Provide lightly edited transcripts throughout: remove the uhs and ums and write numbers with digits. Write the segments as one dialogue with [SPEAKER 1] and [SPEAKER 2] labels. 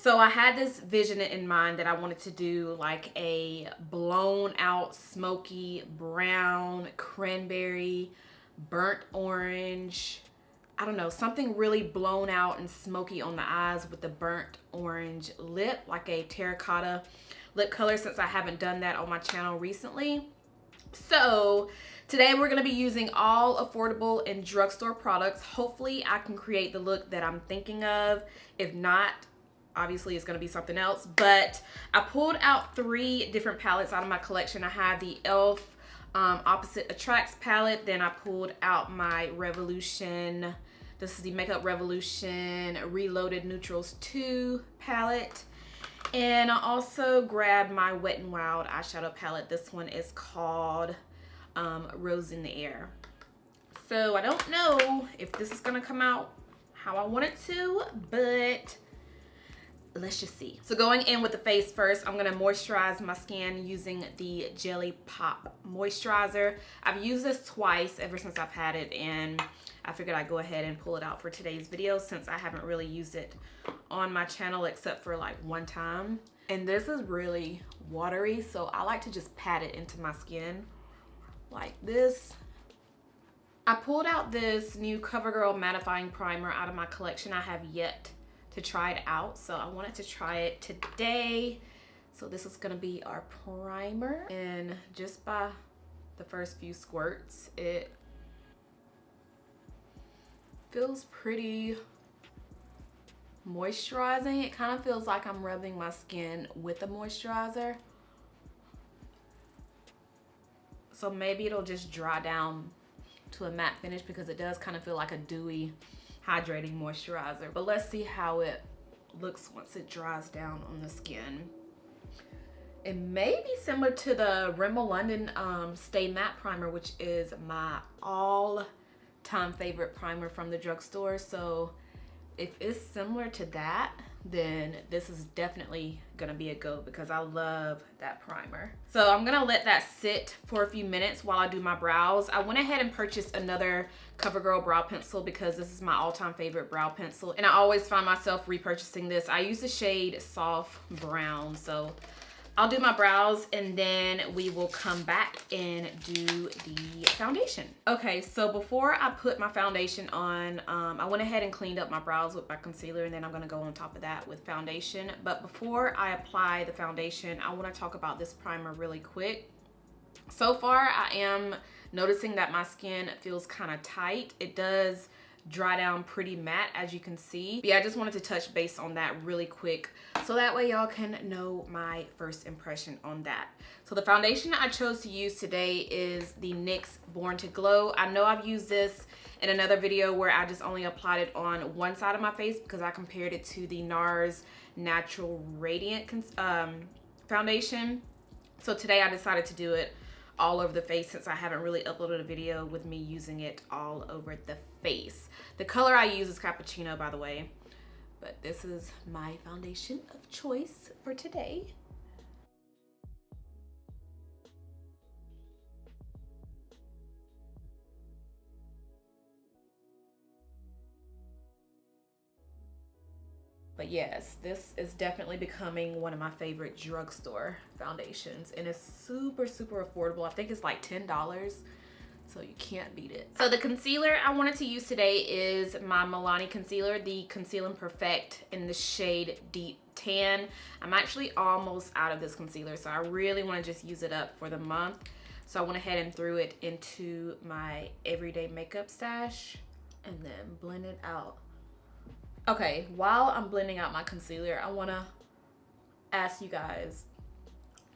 [SPEAKER 1] So I had this vision in mind that I wanted to do like a blown out smoky brown, cranberry, burnt orange, I don't know, something really blown out and smoky on the eyes with the burnt orange lip, like a terracotta lip color, since I haven't done that on my channel recently. So today we're going to be using all affordable and drugstore products. Hopefully I can create the look that I'm thinking of. If not, obviously it's going to be something else. But I pulled out 3 different palettes out of my collection. I have the e.l.f. Opposite Attracts palette. Then I pulled out my Revolution, this is the Makeup Revolution Reloaded Neutrals 2 palette. And I also grabbed my Wet n Wild eyeshadow palette. This one is called Rose in the Air. So I don't know if this is going to come out how I want it to, but let's just see. So going in with the face first, I'm going to moisturize my skin using the Jelly Pop Moisturizer. I've used this twice ever since I've had it, and I figured I'd go ahead and pull it out for today's video since I haven't really used it on my channel except for like one time. And this is really watery, so I like to just pat it into my skin like this. I pulled out this new Covergirl Mattifying Primer out of my collection. I have yet to try it out, so I wanted to try it today. So this is gonna be our primer, and just by the first few squirts, it feels pretty moisturizing. It kind of feels like I'm rubbing my skin with a moisturizer. So maybe it'll just dry down to a matte finish because it does kind of feel like a dewy, hydrating moisturizer. But let's see how it looks once it dries down on the skin. It may be similar to the Rimmel London Stay Matte Primer, which is my all-time favorite primer from the drugstore. So if it's similar to that, then this is definitely gonna be a go because I love that primer. So I'm gonna let that sit for a few minutes while I do my brows. I went ahead and purchased another CoverGirl brow pencil because this is my all-time favorite brow pencil, and I always find myself repurchasing this. I use the shade Soft Brown, so I'll do my brows and then we will come back and do the foundation. Okay, so before I put my foundation on, I went ahead and cleaned up my brows with my concealer, and then I'm gonna go on top of that with foundation. But before I apply the foundation, I wanna talk about this primer really quick. So far, I am noticing that my skin feels kind of tight. It does dry down pretty matte, as you can see. But yeah, I just wanted to touch base on that really quick so that way y'all can know my first impression on that. So the foundation I chose to use today is the NYX Born to Glow. I know I've used this in another video where I just only applied it on one side of my face because I compared it to the NARS Natural Radiant foundation. So today I decided to do it all over the face since I haven't really uploaded a video with me using it all over the face. The color I use is Cappuccino, by the way, but this is my foundation of choice for today. But yes, this is definitely becoming one of my favorite drugstore foundations, and it's super, super affordable. I think it's like $10, so you can't beat it. So the concealer I wanted to use today is my Milani concealer, the Conceal and Perfect in the shade Deep Tan. I'm actually almost out of this concealer, so I really want to just use it up for the month. So I went ahead and threw it into my everyday makeup stash and then blend it out. Okay, while I'm blending out my concealer, I want to ask you guys,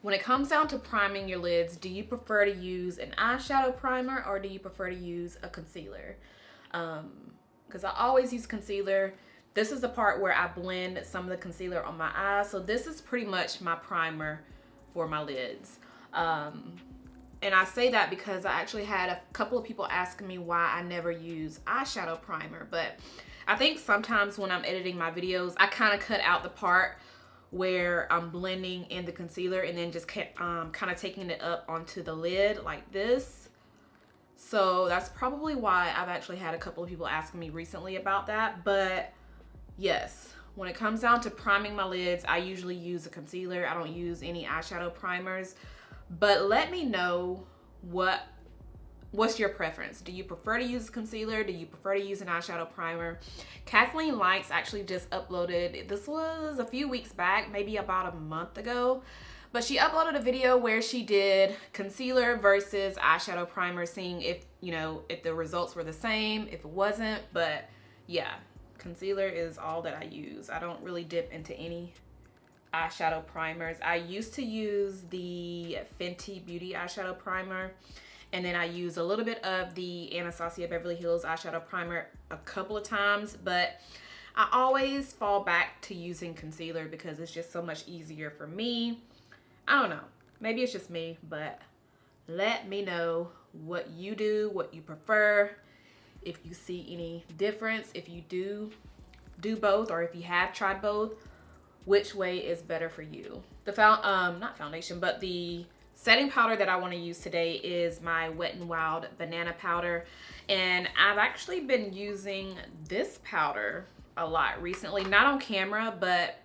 [SPEAKER 1] when it comes down to priming your lids, do you prefer to use an eyeshadow primer or do you prefer to use a concealer? Because I always use concealer. This is the part where I blend some of the concealer on my eyes. So this is pretty much my primer for my lids. And I say that because I actually had a couple of people asking me why I never use eyeshadow primer, but I think sometimes when I'm editing my videos, I kind of cut out the part where I'm blending in the concealer and then just kind of taking it up onto the lid like this. So that's probably why I've actually had a couple of people asking me recently about that. But yes, when it comes down to priming my lids, I usually use a concealer. I don't use any eyeshadow primers. But let me know what's your preference. Do you prefer to use a concealer? Do you prefer to use an eyeshadow primer? Kathleen Likes actually just uploaded, this was a few weeks back, maybe about a month ago, but she uploaded a video where she did concealer versus eyeshadow primer, seeing if, you know, if the results were the same, if it wasn't. But yeah, concealer is all that I use. I don't really dip into any eyeshadow primers. I used to use the Fenty Beauty eyeshadow primer, and then I use a little bit of the Anastasia Beverly Hills eyeshadow primer a couple of times, but I always fall back to using concealer because it's just so much easier for me. I don't know, maybe it's just me, but let me know what you do, what you prefer, if you see any difference, if you do both, or if you have tried both, which way is better for you. The not foundation, but the setting powder that I want to use today is my Wet n Wild banana powder, and I've actually been using this powder a lot recently, not on camera, but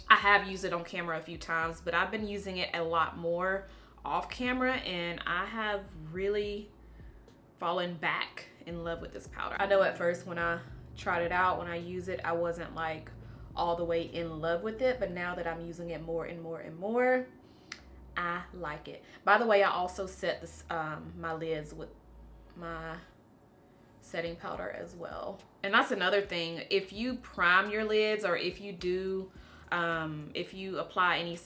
[SPEAKER 1] I have used it on camera a few times, but I've been using it a lot more off camera, and I have really fallen back in love with this powder. I know at first when I tried it out, when I use it, I wasn't like all the way in love with it, but now that I'm using it more and more and more, I like it. By the way, I also set this my lids with my setting powder as well. And that's another thing, if you prime your lids, or if you do if you apply any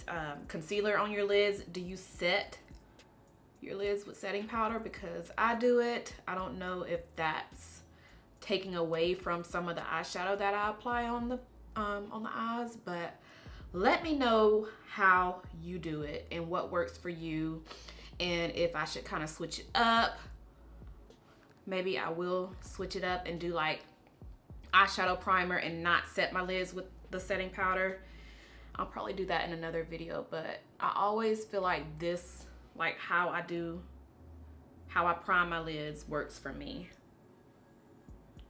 [SPEAKER 1] concealer on your lids, do you set your lids with setting powder? Because I do it. I don't know if that's taking away from some of the eyeshadow that I apply on the eyes, but let me know how you do it and what works for you, and if I should kind of switch it up. Maybe I will switch it up and do like eyeshadow primer and not set my lids with the setting powder. I'll probably do that in another video, but I always feel like this, like how I prime my lids works for me.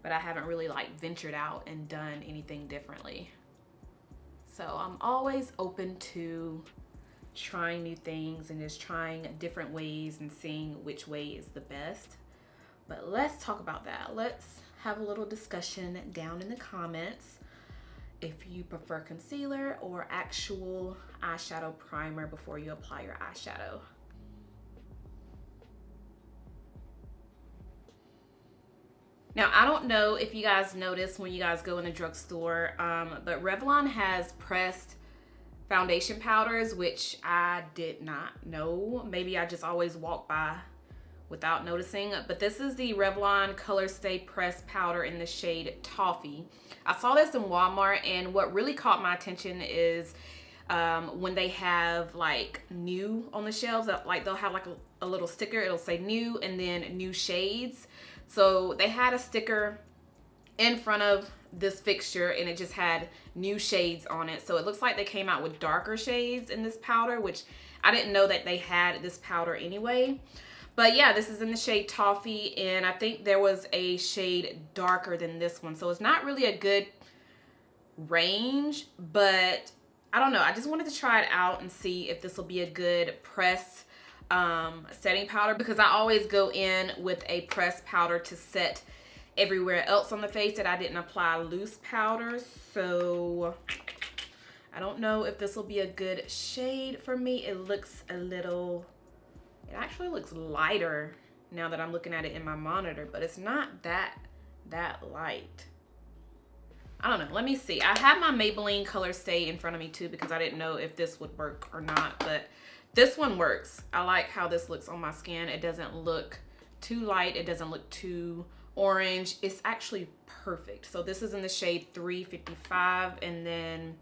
[SPEAKER 1] But I haven't really like ventured out and done anything differently. So I'm always open to trying new things and just trying different ways and seeing which way is the best. But let's talk about that. Let's have a little discussion down in the comments if you prefer concealer or actual eyeshadow primer before you apply your eyeshadow. Now, I don't know if you guys notice when you guys go in the drugstore, but Revlon has pressed foundation powders, which I did not know. Maybe I just always walk by without noticing. But this is the Revlon Color Stay Pressed Powder in the shade Toffee. I saw this in Walmart, and what really caught my attention is when they have like new on the shelves, like they'll have like a little sticker, it'll say new and then new shades. So they had a sticker in front of this fixture and it just had new shades on it. So it looks like they came out with darker shades in this powder, which I didn't know that they had this powder anyway. But yeah, this is in the shade Toffee, and I think there was a shade darker than this one. So it's not really a good range, but I don't know. I just wanted to try it out and see if this will be a good press setting powder, because I always go in with a pressed powder to set everywhere else on the face that I didn't apply loose powder. So I don't know if this will be a good shade for me. It looks a little, it actually looks lighter now that I'm looking at it in my monitor, but it's not that light. I don't know, let me see. I have my Maybelline Color Stay in front of me too, because I didn't know if this would work or not, but this one works. I like how this looks on my skin. It doesn't look too light. It doesn't look too orange. It's actually perfect. So this is in the shade 355, and then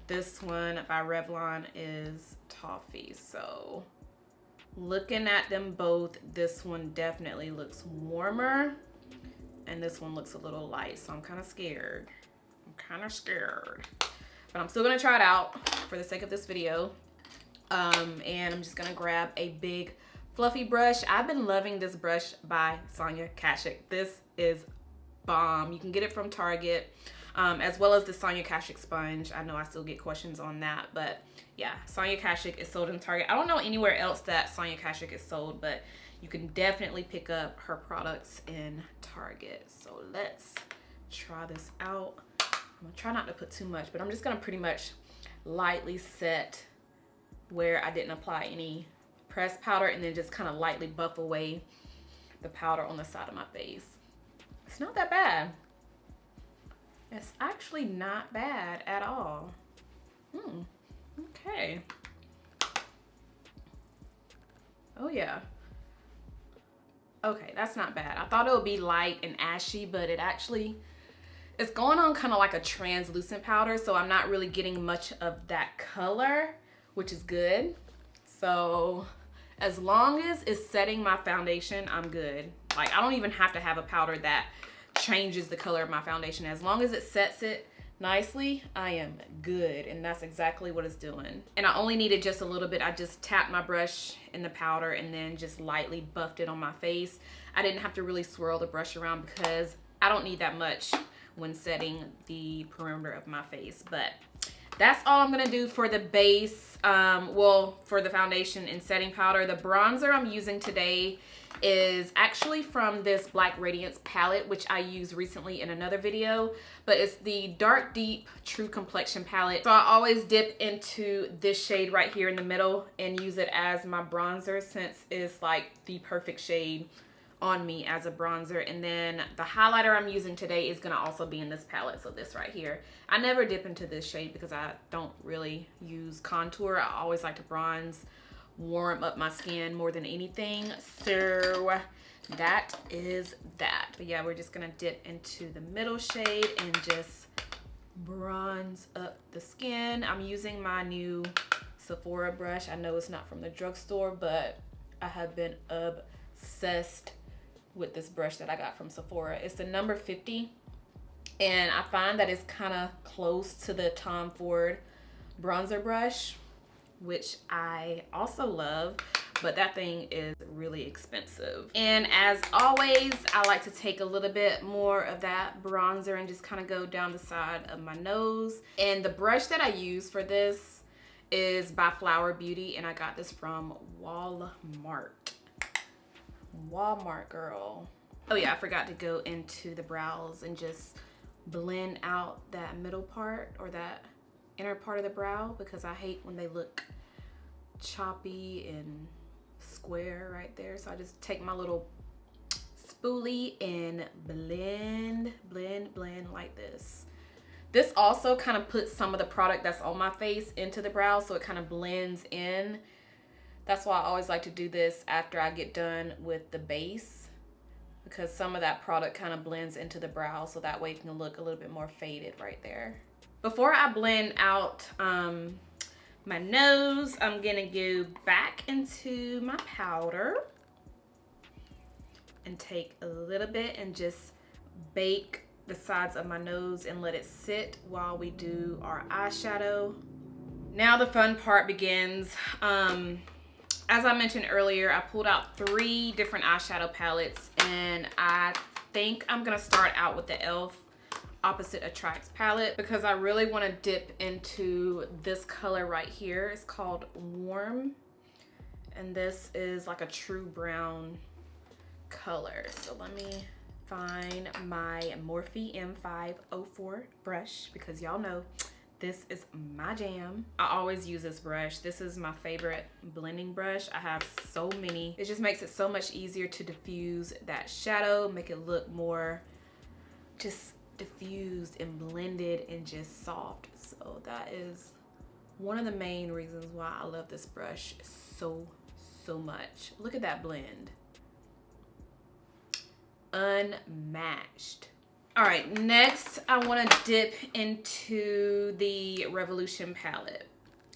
[SPEAKER 1] this one by Revlon is Toffee. So looking at them both, this one definitely looks warmer and this one looks a little light. So I'm kind of scared. But I'm still gonna try it out for the sake of this video. And I'm just gonna grab a big fluffy brush. I've been loving this brush by Sonia Kashuk. This is bomb. You can get it from Target. as well as the Sonia Kashuk sponge. I know I still get questions on that, but yeah, Sonia Kashuk is sold in Target. I don't know anywhere else that Sonia Kashuk is sold, but you can definitely pick up her products in Target. So let's try this out. I'm gonna try not to put too much, but I'm just gonna pretty much lightly set where I didn't apply any pressed powder, and then just kind of lightly buff away the powder on the side of my face. It's not that bad. It's actually not bad at all. Okay. Oh yeah. Okay, that's not bad. I thought it would be light and ashy, but it's going on kind of like a translucent powder, so I'm not really getting much of that color, which is good. So as long as it's setting my foundation, I'm good. Like, I don't even have to have a powder that changes the color of my foundation. As long as it sets it nicely, I am good, and that's exactly what it's doing. And I only needed just a little bit. I just tapped my brush in the powder and then just lightly buffed it on my face. I didn't have to really swirl the brush around because I don't need that much when setting the perimeter of my face. But that's all I'm gonna do for the base, well, for the foundation and setting powder. The bronzer I'm using today is actually from this Black Radiance palette, which I used recently in another video, but it's the Dark Deep True Complexion palette. So I always dip into this shade right here in the middle and use it as my bronzer, since it's like the perfect shade on me as a bronzer. And then the highlighter I'm using today is gonna also be in this palette, so this right here. I never dip into this shade because I don't really use contour. I always like to bronze, warm up my skin more than anything. So that is that. But yeah, we're just gonna dip into the middle shade and just bronze up the skin. I'm using my new Sephora brush. I know it's not from the drugstore, but I have been obsessed with this brush that I got from Sephora. It's the number 50, and I find that it's kind of close to the Tom Ford bronzer brush, which I also love, but that thing is really expensive. And as always, I like to take a little bit more of that bronzer and just kind of go down the side of my nose. And the brush that I use for this is by Flower Beauty, and I got this from Walmart. Walmart, girl. Oh yeah, I forgot to go into the brows and just blend out that middle part, or that inner part of the brow, because I hate when they look choppy and square right there. So I just take my little spoolie and blend like this. This also kind of puts some of the product that's on my face into the brow, so it kind of blends in. That's why I always like to do this after I get done with the base, because some of that product kind of blends into the brow, so that way it can look a little bit more faded right there. Before I blend out my nose, I'm gonna go back into my powder and take a little bit and just bake the sides of my nose and let it sit while we do our eyeshadow. Now the fun part begins. As I mentioned earlier, I pulled out 3 different eyeshadow palettes, and I think I'm gonna start out with the e.l.f. Opposite Attracts palette, because I really want to dip into this color right here. It's called Warm, and this is like a true brown color. So let me find my Morphe M504 brush, because y'all know this is my jam. I always use this brush. This is my favorite blending brush. I have so many. It just makes it so much easier to diffuse that shadow, make it look more just diffused and blended and just soft. So that is one of the main reasons why I love this brush so much. Look at that blend. Unmatched. All right, next I want to dip into the Revolution palette,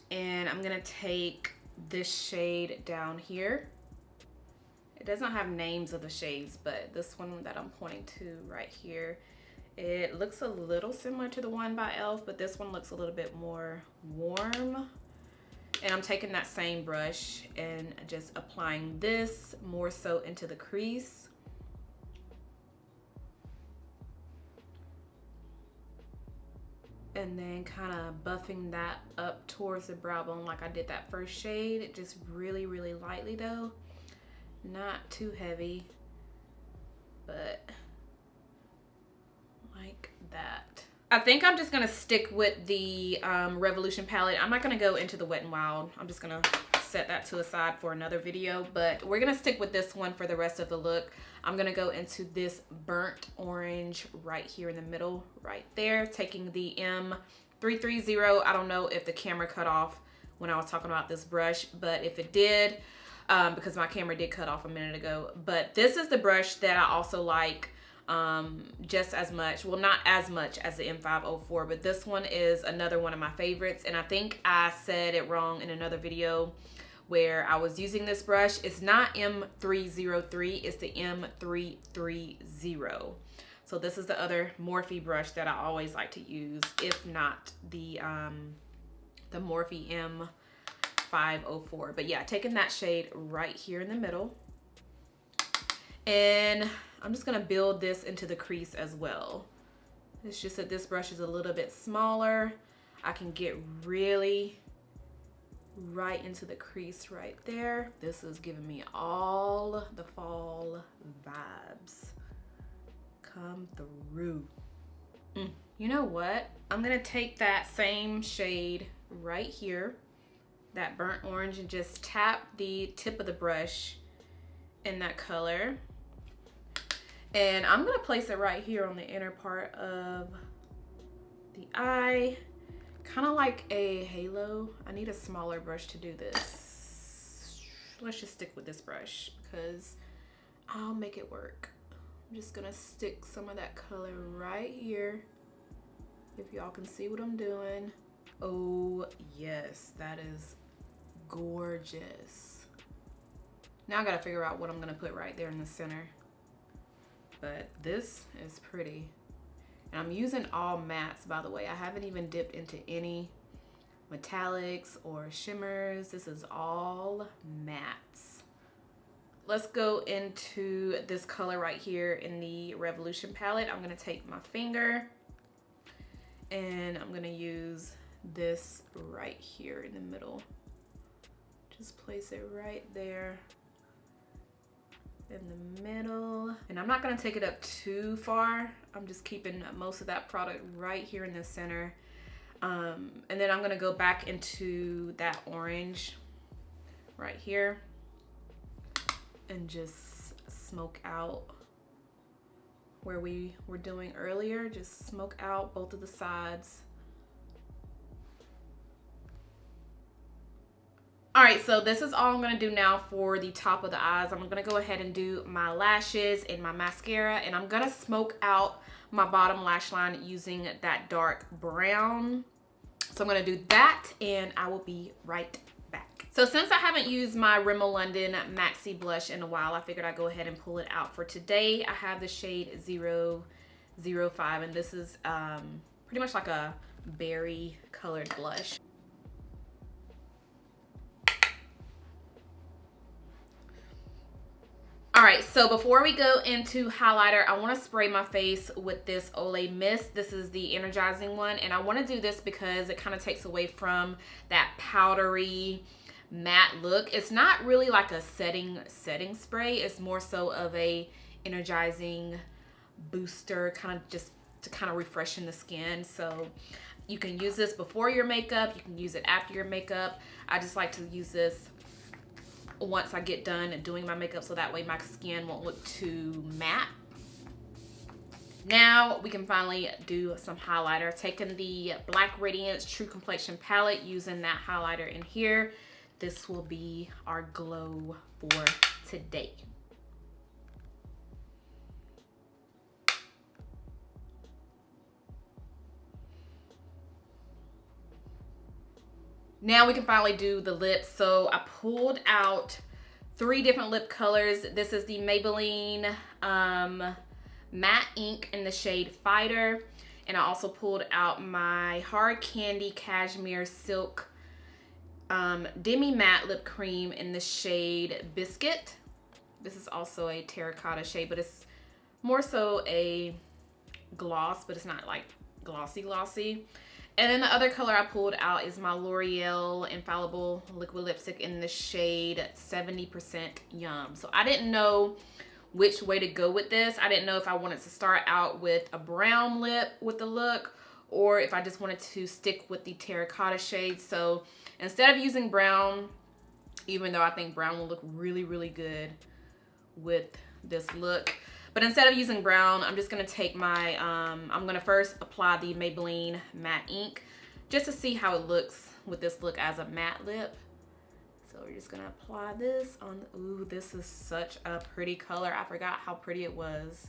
[SPEAKER 1] and I'm gonna take this shade down here. It does not have names of the shades, but this one that I'm pointing to right here, it looks a little similar to the one by e.l.f., but this one looks a little bit more warm. And I'm taking that same brush and just applying this more so into the crease. and then kind of buffing that up towards the brow bone like I did that first shade. Just really, really lightly though. Not too heavy, but like that. I think I'm just gonna stick with the Revolution palette. I'm not gonna go into the Wet n Wild. I'm just gonna set that to the side for another video, but we're gonna stick with this one for the rest of the look. I'm gonna go into this burnt orange right here in the middle, right there, taking the M330. I don't know if the camera cut off when I was talking about this brush, but if it did, because my camera did cut off a minute ago, but this is the brush that I also like just as much, well, not as much as the M504, but this one is another one of my favorites. And I think I said it wrong in another video where I was using this brush. It's not M303, it's the M330. So this is the other Morphe brush that I always like to use, if not the Morphe M504. But yeah, taking that shade right here in the middle. And I'm just gonna build this into the crease as well. It's just that this brush is a little bit smaller. I can get really right into the crease right there. This is giving me all the fall vibes. Come through. You know what? I'm gonna take that same shade right here, that burnt orange, and just tap the tip of the brush in that color. And I'm gonna place it right here on the inner part of the eye, kind of like a halo. I need a smaller brush to do this. Let's just stick with this brush because I'll make it work. I'm just gonna stick some of that color right here, if y'all can see what I'm doing. Oh yes, that is gorgeous. Now I gotta figure out what I'm gonna put right there in the center. But this is pretty. And I'm using all mattes, by the way. I haven't even dipped into any metallics or shimmers. This is all mattes. Let's go into this color right here in the Revolution palette. I'm gonna take my finger and I'm gonna use this right here in the middle. Just place it right there in the middle. And I'm not gonna take it up too far. I'm just keeping most of that product right here in the center. And then I'm gonna go back into that orange right here and just smoke out where we were doing earlier. Just smoke out both of the sides. All right, so this is all I'm gonna do now for the top of the eyes. I'm gonna go ahead and do my lashes and my mascara, and I'm gonna smoke out my bottom lash line using that dark brown. So I'm gonna do that and I will be right back. So since I haven't used my Rimmel London Maxi Blush in a while, I figured I'd go ahead and pull it out for today. I have the shade 005, and this is pretty much like a berry colored blush. All right, so before we go into highlighter, I want to spray my face with this Olay Mist. This is the energizing one, and I want to do this because it kind of takes away from that powdery matte look. It's not really like a setting spray. It's more so of a energizing booster, kind of just to kind of refreshen the skin. So you can use this before your makeup, you can use it after your makeup. I just like to use this once I get done doing my makeup, so that way my skin won't look too matte. Now we can finally do some highlighter. Taking the Black Radiance True Complexion palette, using that highlighter in here. This will be our glow for today. Now we can finally do the lips. So I pulled out 3 different lip colors. This is the Maybelline Matte Ink in the shade Fighter. And I also pulled out my Hard Candy Cashmere Silk Demi Matte Lip Cream in the shade Biscuit. This is also a terracotta shade, but it's more so a gloss, but it's not like glossy. And then the other color I pulled out is my L'Oreal Infallible Liquid Lipstick in the shade 70% Yum. So I didn't know which way to go with this. I didn't know if I wanted to start out with a brown lip with the look, or if I just wanted to stick with the terracotta shade. So instead of using brown, even though I think brown will look really, really good with this look, but instead of using brown, I'm just gonna take my, I'm gonna first apply the Maybelline Matte Ink just to see how it looks with this look as a matte lip. So we're just gonna apply this on, ooh, this is such a pretty color. I forgot how pretty it was.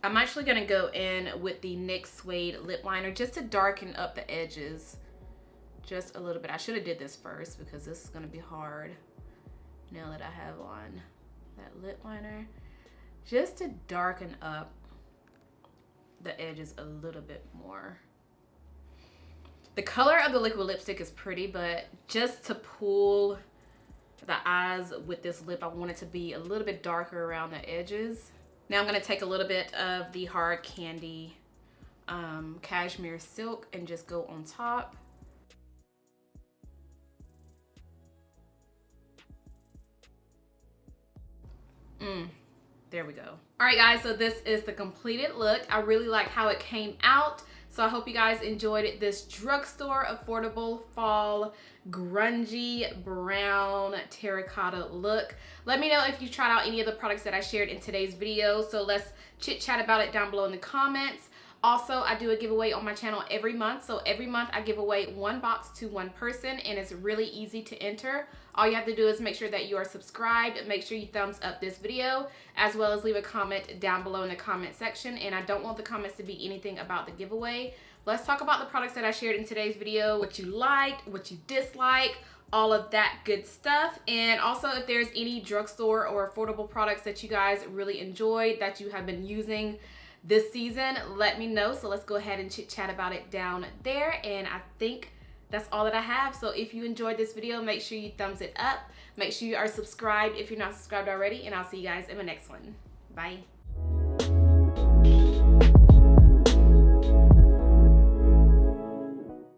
[SPEAKER 1] I'm actually gonna go in with the NYX Suede Lip Liner just to darken up the edges just a little bit. I should have did this first because this is gonna be hard now that I have on that lip liner. Just to darken up the edges a little bit more. The color of the liquid lipstick is pretty, but just to pull the eyes with this lip, I want it to be a little bit darker around the edges. Now I'm gonna take a little bit of the Hard Candy Cashmere Silk and just go on top. There we go. All right, guys, so this is the completed look. I really like how it came out. So I hope you guys enjoyed this drugstore affordable fall grungy brown terracotta look. Let me know if you tried out any of the products that I shared in today's video. So let's chit chat about it down below in the comments. Also, I do a giveaway on my channel every month. So every month I give away one box to one person, and it's really easy to enter. All you have to do is make sure that you are subscribed. Make sure you thumbs up this video, as well as leave a comment down below in the comment section. And I don't want the comments to be anything about the giveaway. Let's talk about the products that I shared in today's video, what you liked, what you disliked, all of that good stuff. And also, if there's any drugstore or affordable products that you guys really enjoyed that you have been using this season, let me know. So let's go ahead and chit chat about it down there. And I think that's all that I have. So if you enjoyed this video, make sure you thumbs it up. Make sure you are subscribed if you're not subscribed already, and I'll see you guys in my next one. Bye.